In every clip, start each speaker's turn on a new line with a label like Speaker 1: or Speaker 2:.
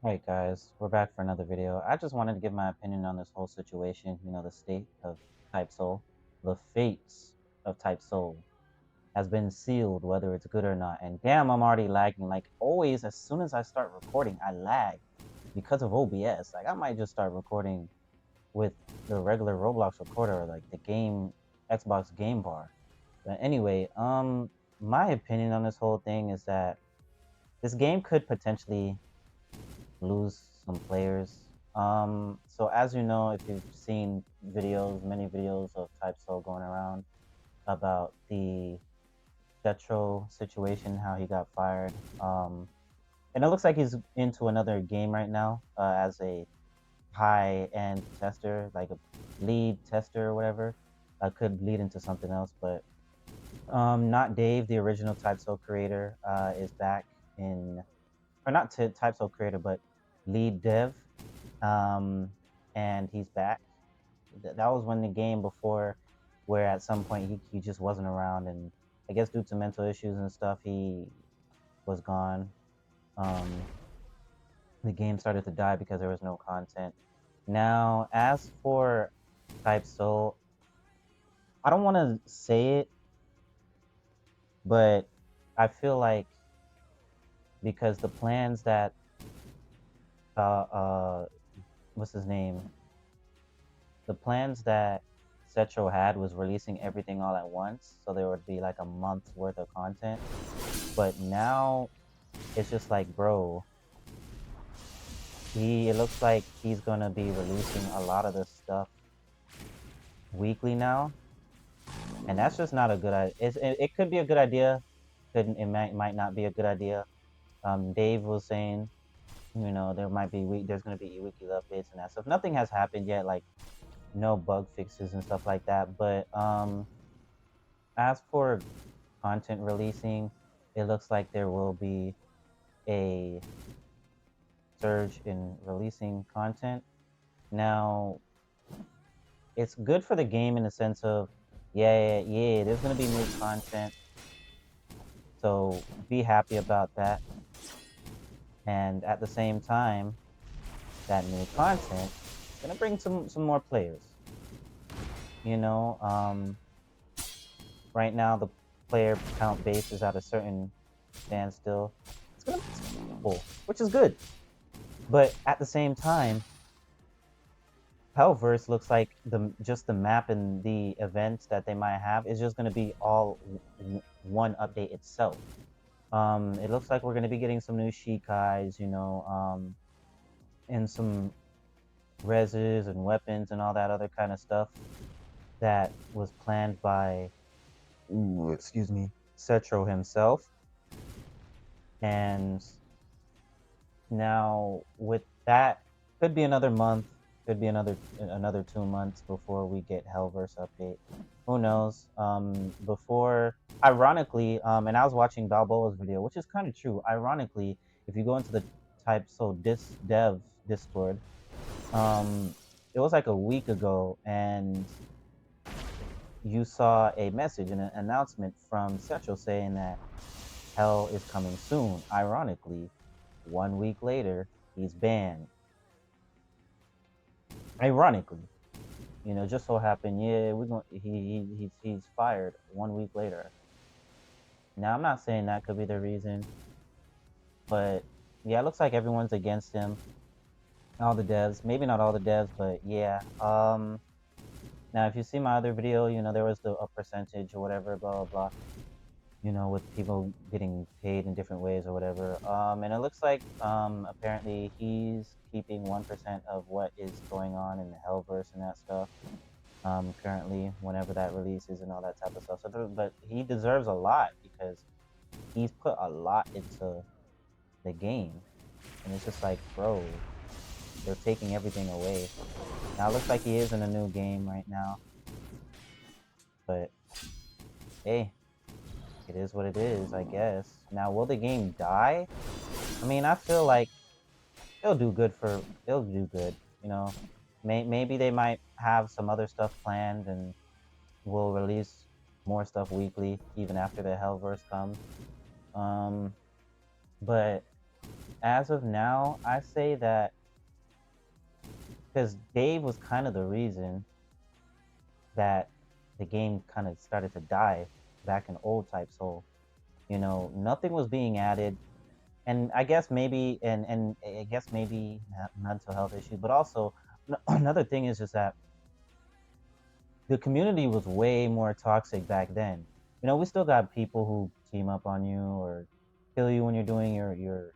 Speaker 1: Alright guys, we're back for another video. I just wanted to give my opinion on this whole situation, the state of Type Soul. The fates of Type Soul has been sealed, whether it's good or not. And damn, I'm already lagging. Like always, as soon as I start recording, I lag because of OBS. Like I might just start recording with the regular Roblox recorder, or like the game Xbox Game Bar. But anyway, my opinion on this whole thing is that this game could potentially lose some players. So as you know, if you've seen videos, many videos of Type Soul going around about the Jetro situation, how he got fired. And it looks like he's into another game right now as a high-end tester, like a lead tester or whatever. Could lead into something else, but not Dave, the original Type Soul creator, is back in, or not Type Soul creator, but lead dev, um, and he's back. That was when the game before, where at some point he just wasn't around, and I guess due to mental issues and stuff, he was gone. Um, the game started to die because there was no content. Now, as for Type Soul, I don't want to say it, but I feel like because the plans that what's his name, the plans that Setro had was releasing everything all at once, so there would be like a month's worth of content. But now it's just like, bro, it looks like he's gonna be releasing a lot of this stuff weekly now, and that's just not a good idea. It could be a good idea, it might not be a good idea. Dave was saying, there's gonna be weekly updates and that stuff. Nothing has happened yet, like no bug fixes and stuff like that. But as for content releasing, it looks like there will be a surge in releasing content. Now, it's good for the game in the sense of, yeah, there's gonna be new content, so be happy about that. And at the same time, that new content is gonna bring some more players. You know, right now the player count base is at a certain standstill. It's gonna be some people, which is good. But at the same time, Hellverse looks like the map and the events that they might have is just going to be all one update itself. It looks like we're going to be getting some new Shikais, and some reses and weapons and all that other kind of stuff that was planned by, excuse me, Setro himself. And now with that, could be another month, could be another 2 months before we get Hellverse update. Who knows? Before, ironically, and I was watching Balboa's video, which is kind of true. Ironically, if you go into the Type Soul dev Discord, it was like a week ago, and you saw a message and an announcement from Setro saying that Hell is coming soon. Ironically, 1 week later, he's banned. Ironically, just so happened, yeah, we're going. He's fired 1 week later. Now I'm not saying that could be the reason, but yeah, it looks like everyone's against him. All the devs, maybe not all the devs, but yeah. Now if you see my other video, there was a percentage or whatever, blah blah blah. With people getting paid in different ways or whatever. And it looks like apparently he's keeping 1% of what is going on in the Hellverse and that stuff. Currently, whenever that releases and all that type of stuff. So, but he deserves a lot because he's put a lot into the game, and it's just like, bro, they're taking everything away. Now it looks like he is in a new game right now, but hey, it is what it is, I guess. Now, will the game die? I mean, I feel like it'll do good. You know, maybe they might have some other stuff planned and will release more stuff weekly, even after the Hellverse comes. Um, but as of now, I say that because Dave was kind of the reason that the game kind of started to die back in old Type Soul. Nothing was being added, and I guess maybe, and I guess maybe mental health issues, but also another thing is just that the community was way more toxic back then. We still got people who team up on you or kill you when you're doing your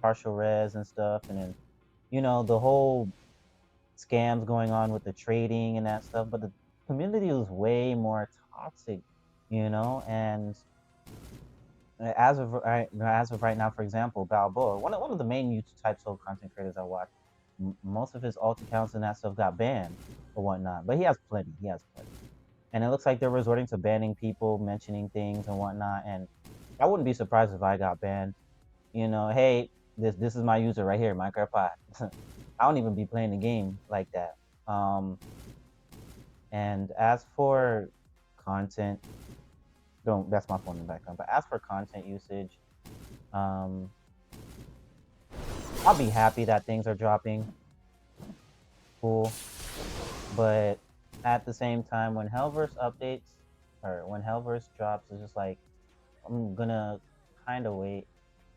Speaker 1: partial res and stuff, and then the whole scams going on with the trading and that stuff. But the community was way more toxic, and as of right now, for example, Balboa, one of the main YouTube type Soul content creators I watch, most of his alt accounts and that stuff got banned or whatnot. But he has plenty. He has plenty. And it looks like they're resorting to banning people, mentioning things and whatnot. And I wouldn't be surprised if I got banned. Hey, this is my user right here, Minecraft. I don't even be playing the game like that. And as for content, don't that's my phone in the background. But as for content usage, um, I'll be happy that things are dropping. Cool. But at the same time, when Hellverse updates or when Hellverse drops, it's just like I'm gonna kind of wait.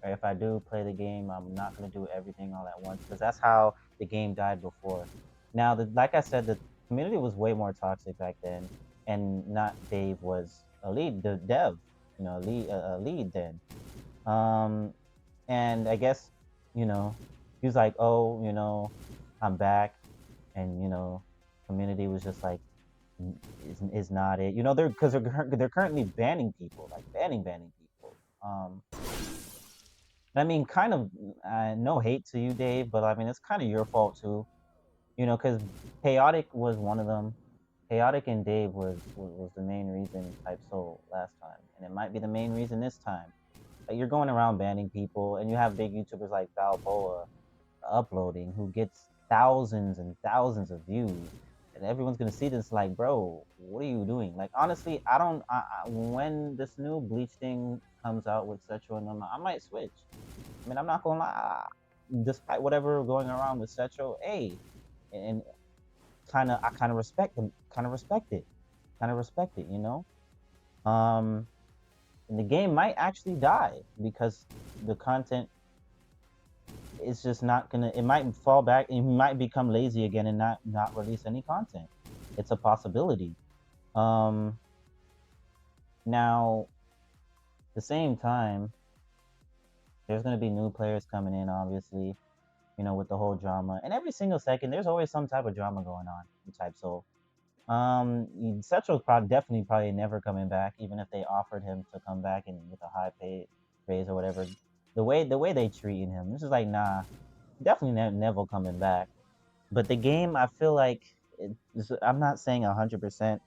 Speaker 1: Or if I do play the game, I'm not gonna do everything all at once because that's how the game died before. Now, like I said, the community was way more toxic back then, and not Dave was a lead, the dev, a lead then. And I guess, he was like, oh, I'm back, and community was just like, is not it, they're currently banning people, like banning people. I mean, kind of, no hate to you, Dave, but I mean, it's kind of your fault too, because Chaotic was one of them. Chaotic and Dave was the main reason Type Soul last time, and it might be the main reason this time. Like, you're going around banning people, and you have big YouTubers like Balboa uploading who gets thousands and thousands of views, and everyone's gonna see this like, bro, what are you doing? Like, honestly, I don't. When this new Bleach thing comes out with Setro and them, I might switch. I mean, I'm not gonna lie. Despite whatever going around with Setro, hey, and I kind of respect them, kind of respect it, and the game might actually die because the content is just not gonna. It might fall back. It might become lazy again and not release any content. It's a possibility. Um, Now, at the same time, there's gonna be new players coming in, obviously. With the whole drama, and every single second, there's always some type of drama going on in Type Soul. Setro's probably never coming back, even if they offered him to come back and with a high pay raise or whatever. The way they treating him, this is like, nah, definitely never coming back. But the game, I feel like I'm not saying 100%,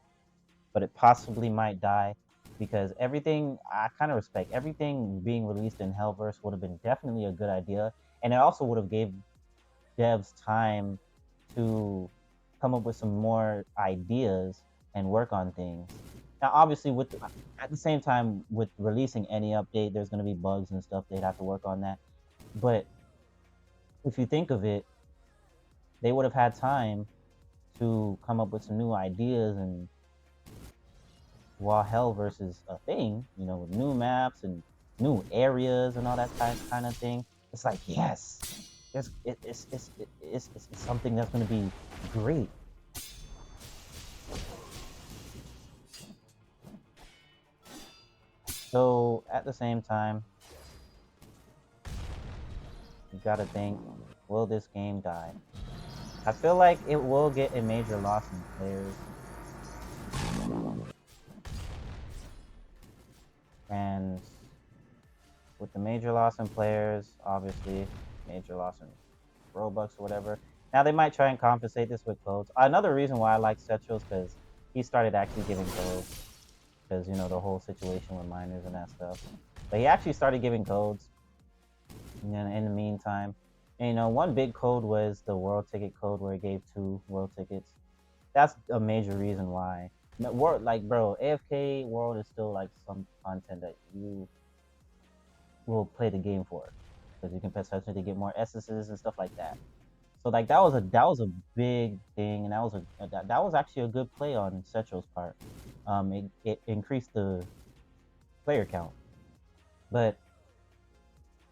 Speaker 1: but it possibly might die because everything I kind of respect everything being released in Hellverse would have been definitely a good idea, and it also would have gave devs time to come up with some more ideas and work on things. Now, obviously, at the same time with releasing any update, there's going to be bugs and stuff. They'd have to work on that. But if you think of it, they would have had time to come up with some new ideas. And while Hellverse is a thing, with new maps and new areas and all that kind of thing, it's like, yes, it's something that's going to be great. So at the same time, you gotta think, will this game die? I feel like it will get a major loss in players. And with the major loss in players, obviously, major loss in Robux or whatever. Now they might try and compensate this with codes. Another reason why I like Setro is because he started actually giving codes. Because, the whole situation with miners and that stuff. But he actually started giving codes in the meantime. And, one big code was the world ticket code where he gave 2 world tickets. That's a major reason why. Like, bro, AFK World is still like some content that you will play the game for. because you can pay Setro to get more essences and stuff like that. So like that was a big thing, and that was actually a good play on Setro's part. It increased the player count, but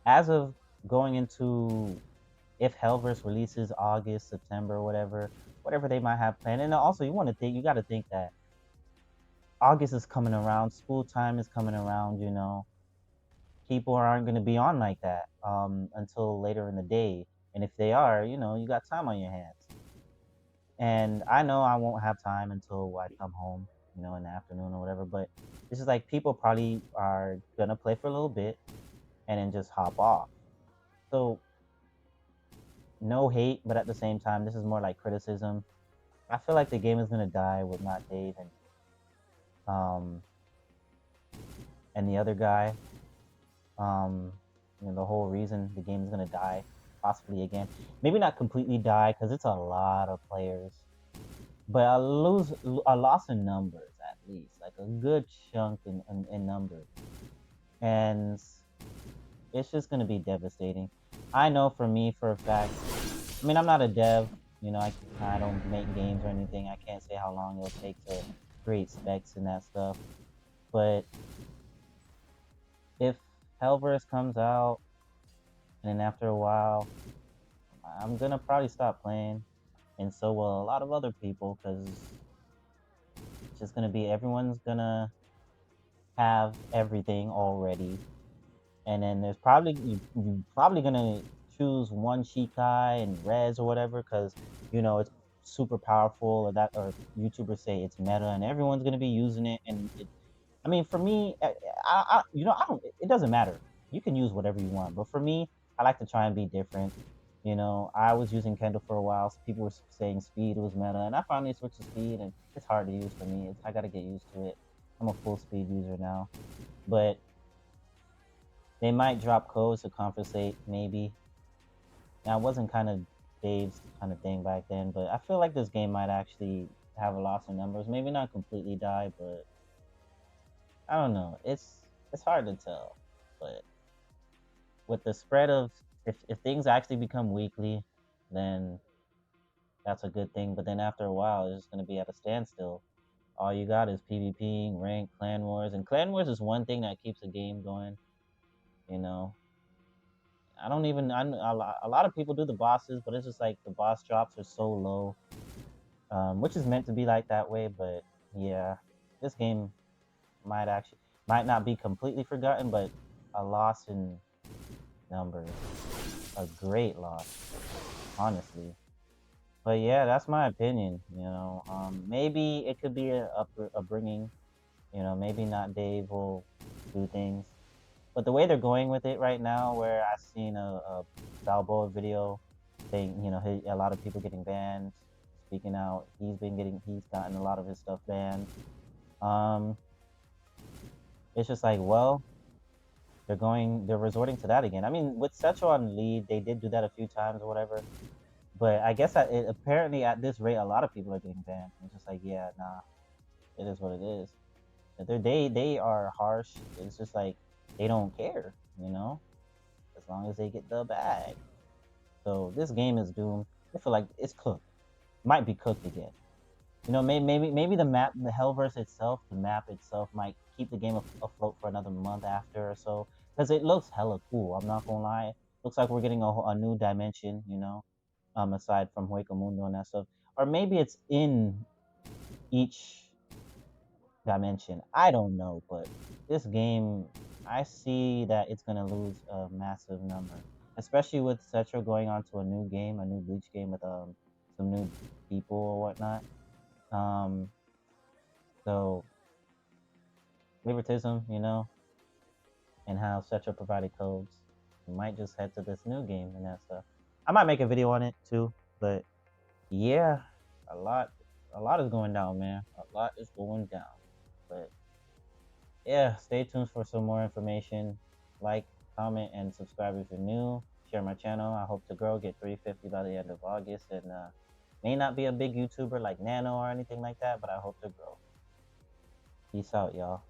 Speaker 1: as of going into, if Hellverse releases August, September, whatever they might have planned, and also you got to think that August is coming around, school time is coming around. People aren't going to be on like that until later in the day, and if they are, you got time on your hands. And I know I won't have time until I come home, in the afternoon or whatever. But it's just like people probably are gonna play for a little bit and then just hop off. So no hate, but at the same time, this is more like criticism. I feel like the game is gonna die with not Dave um and the other guy. The whole reason the game is gonna die, possibly again. Maybe not completely die because it's a lot of players, but a loss in numbers at least, like a good chunk in numbers, and it's just gonna be devastating. I know for me, for a fact. I mean, I'm not a dev. I don't make games or anything. I can't say how long it'll take to create specs and that stuff. But if Hellverse comes out, and then after a while, I'm gonna probably stop playing, and so will a lot of other people, because it's just gonna be everyone's gonna have everything already, and then there's probably you probably gonna choose one Shikai and Res or whatever, because it's super powerful, or YouTubers say it's meta and everyone's gonna be using it. And I mean, for me, I don't. It doesn't matter. You can use whatever you want, but for me, I like to try and be different. I was using Kendall for a while. So people were saying speed was meta, and I finally switched to speed, and it's hard to use for me. I gotta get used to it. I'm a full speed user now, but they might drop codes to compensate, maybe. Now, it wasn't kind of Dave's kind of thing back then, but I feel like this game might actually have a loss in numbers. Maybe not completely die, but I don't know. It's hard to tell. But with the spread of, if things actually become weekly, then that's a good thing. But then after a while, it's just going to be at a standstill. All you got is PvPing, rank, clan wars, and clan wars is one thing that keeps the game going. You know, I don't even. A lot of people do the bosses, but it's just like the boss drops are so low, which is meant to be like that way. But yeah, this game might not be completely forgotten, but a loss in numbers, a great loss, honestly. But yeah, that's my opinion. Maybe it could be a bringing. Maybe not Dave will do things. But the way they're going with it right now, where I've seen a Balboa video saying, a lot of people getting banned, speaking out, he's gotten a lot of his stuff banned. It's just like, well, they're resorting to that again. I mean, with Setro on lead, they did do that a few times or whatever. But I guess apparently at this rate, a lot of people are getting banned. It's just like, yeah, nah, it is what it is. They are harsh. It's just like they don't care, as long as they get the bag. So this game is doomed. I feel like it's cooked. Might be cooked again. Maybe the map, the Hellverse itself, the map itself might keep the game afloat for another month after or so, because it looks hella cool. I'm not gonna lie. Looks like we're getting a new dimension, aside from Hueco Mundo and that stuff. Or maybe it's in each dimension. I don't know, but this game, I see that it's gonna lose a massive number, especially with Setro going on to a new game, a new Bleach game with some new people or whatnot. So favoritism, and how Setro provided codes. We might just head to this new game and that stuff. I might make a video on it too, but yeah, a lot is going down, man. A lot is going down. But yeah, stay tuned for some more information. Like, comment, and subscribe if you're new. Share my channel. I hope to grow, get 350 by the end of August, and may not be a big YouTuber like Nano or anything like that, but I hope to grow. Peace out, y'all.